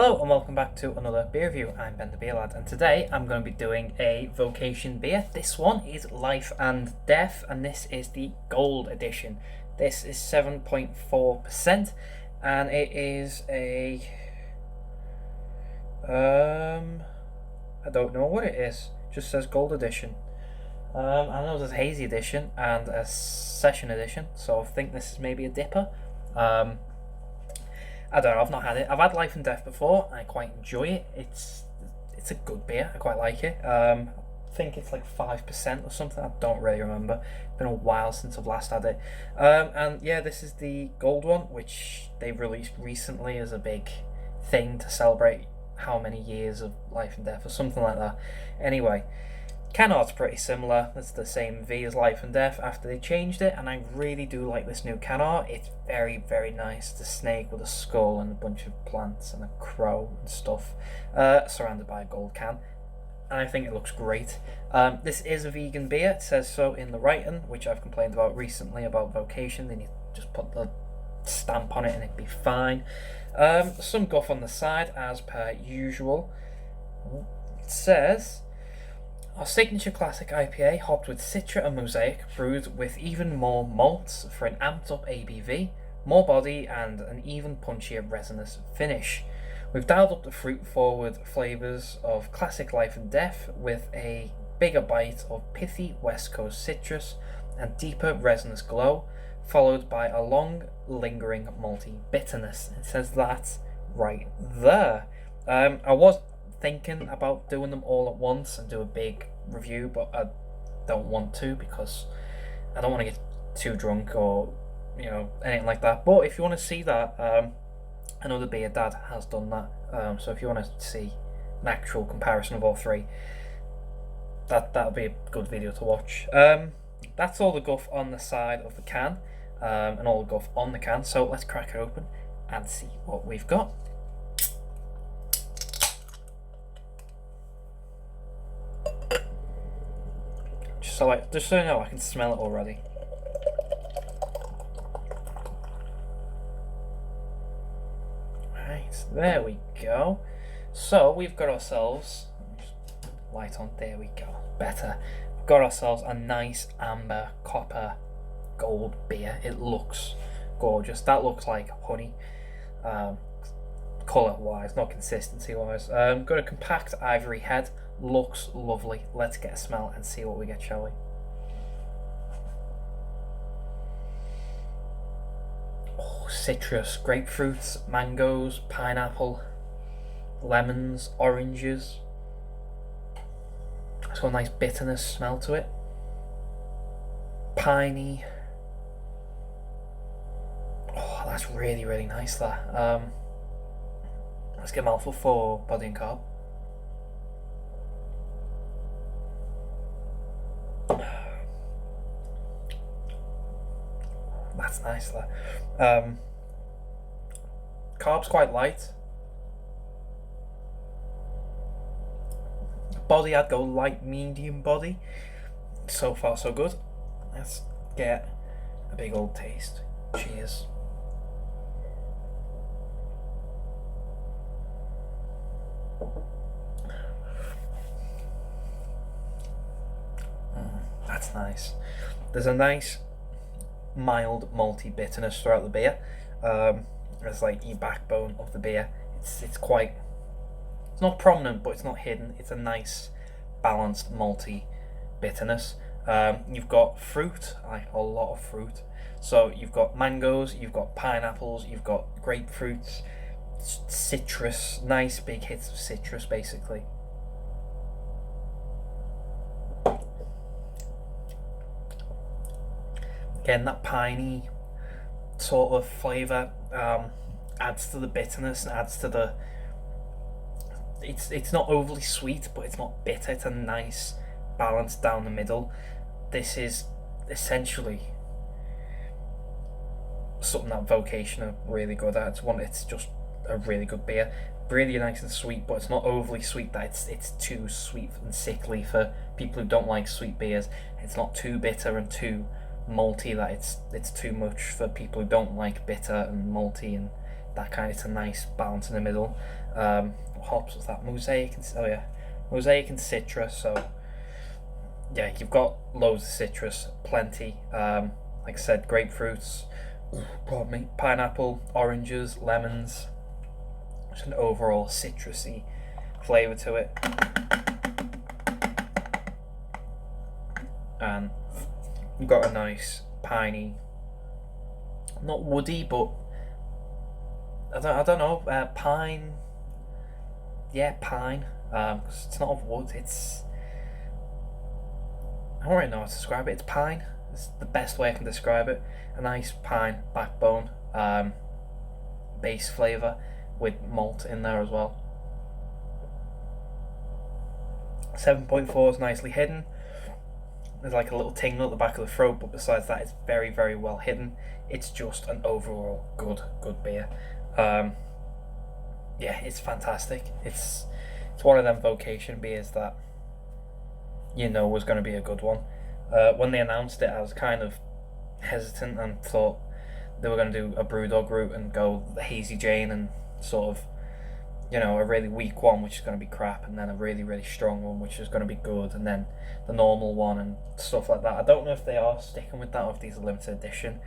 Hello and welcome back to another beer review. I'm Ben the Beer Lad, and today I'm going to be doing a Vocation beer. This one is Life and Death, and this is the Gold Edition. This is 7.4%, and it is a I don't know what it is. It just says Gold Edition. I know there's a Hazy Edition and a Session Edition, so I think this is maybe a dipper. I don't know, I've not had it. I've had Life and Death before, and I quite enjoy it. It's a good beer, I quite like it. I think it's like 5% or something, I don't really remember. It's been a while since I've last had it. And yeah, this is the gold one, which they released recently as a big thing to celebrate how many years of Life and Death or something like that. Anyway, can art's pretty similar. It's the same V as Life and Death after they changed it, and I really do like this new can art. It's very, very nice. The snake with a skull and a bunch of plants and a crow and stuff, surrounded by a gold can, and I think it looks great. This is a vegan beer. It says so in the writing, which I've complained about recently about Vocation. They need to just put the stamp on it and it'd be fine. Some guff on the side as per usual. It says, our signature classic IPA, hopped with Citra and Mosaic, brewed with even more malts for an amped up ABV, more body, and an even punchier resinous finish. We've dialed up the fruit forward flavours of classic Life and Death with a bigger bite of pithy West Coast citrus and deeper resinous glow, followed by a long lingering malty bitterness. It says that right there. I was thinking about doing them all at once and do a big review, but I don't want to because I don't want to get too drunk or anything like that. But if you want to see that, I know the Beer Dad has done that, so if you want to see an actual comparison of all three, that'll be a good video to watch. That's all the guff on the side of the can, and all the guff on the can, so let's crack it open and see what we've got. Just so you know, I can smell it already. Right, there we go. So we've got ourselves, light on, there we go, better. We've got ourselves a nice amber copper gold beer. It looks gorgeous. That looks like honey, colour wise, not consistency wise. Got a compact ivory head. Looks lovely. Let's get a smell and see what we get, shall we? Oh, citrus, grapefruits, mangoes, pineapple, lemons, oranges. It's got a nice bitterness smell to it. Piney. Oh, that's really, really nice, that. Let's get a mouthful for body and carb. That's nice, that. Carbs quite light. Body, I'd go light medium body. So far so good. Let's get a big old taste. Cheers. That's nice. There's a nice mild malty bitterness throughout the beer. It's like your backbone of the beer. It's quite, it's not prominent, but it's not hidden. It's a nice balanced malty bitterness. You've got fruit, like a lot of fruit. So you've got mangoes, you've got pineapples, you've got grapefruits, citrus, nice big hits of citrus basically. Again, that piney sort of flavour adds to the bitterness and adds to the. It's not overly sweet, but it's not bitter. It's a nice balance down the middle. This is essentially something that Vocation are really good at. It's just a really good beer, really nice and sweet, but it's not overly sweet that it's too sweet and sickly for people who don't like sweet beers. It's not too bitter and too malty that it's too much for people who don't like bitter and malty and that kind. It's a nice balance in the middle. What hops was that? Mosaic and Mosaic and citrus. So yeah, you've got loads of citrus, plenty. Like I said, grapefruits, pardon me, pineapple, oranges, lemons. Just an overall citrusy flavour to it. And you've got a nice piney, not woody, but I don't know, pine. Yeah, pine. 'Cause it's not of wood. It's, I don't really know how to describe it. It's pine. It's the best way I can describe it. A nice pine backbone, base flavour with malt in there as well. 7.4 is nicely hidden. There's like a little tingle at the back of the throat, but besides that, it's very, very well hidden. It's just an overall good beer. Yeah, it's fantastic. It's one of them Vocation beers that you know was going to be a good one. When they announced it, I was kind of hesitant and thought they were going to do a Brewdog route and go the Hazy Jane and sort of, you know, a really weak one which is going to be crap, and then a really, really strong one which is going to be good, and then the normal one and stuff like that. I don't know if they are sticking with that or if these are limited edition.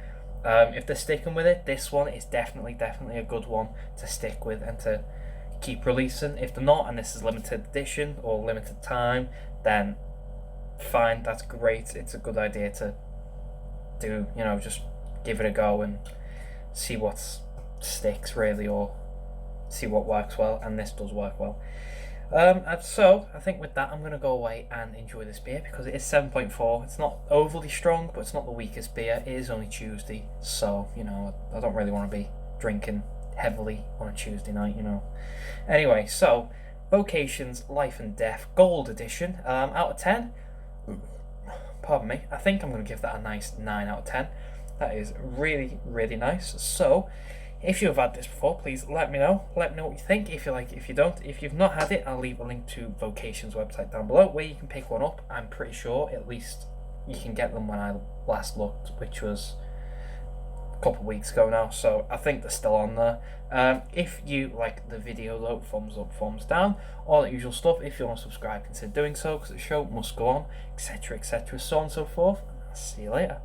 If they're sticking with it, this one is definitely a good one to stick with and to keep releasing. If they're not, and this is limited edition or limited time, then fine, that's great. It's a good idea to do, you know, just give it a go and see what sticks really, or see what works well, and this does work well. And so I think with that, I'm going to go away and enjoy this beer because it is 7.4. It's not overly strong, but it's not the weakest beer. It is only Tuesday, so, you know, I don't really want to be drinking heavily on a Tuesday night, you know. Anyway, so Vocation's Life and Death Gold Edition, out of 10, pardon me, I think I'm going to give that a nice 9 out of 10. That is really, really nice. So if you have had this before, please let me know. Let me know what you think. If you like it, if you don't. If you've not had it, I'll leave a link to Vocation's website down below where you can pick one up. I'm pretty sure at least you can get them when I last looked, which was a couple of weeks ago now. So I think they're still on there. If you like the video though, thumbs up, thumbs down, all that usual stuff. If you want to subscribe, consider doing so because the show must go on, etc., etc., so on and so forth. I'll see you later.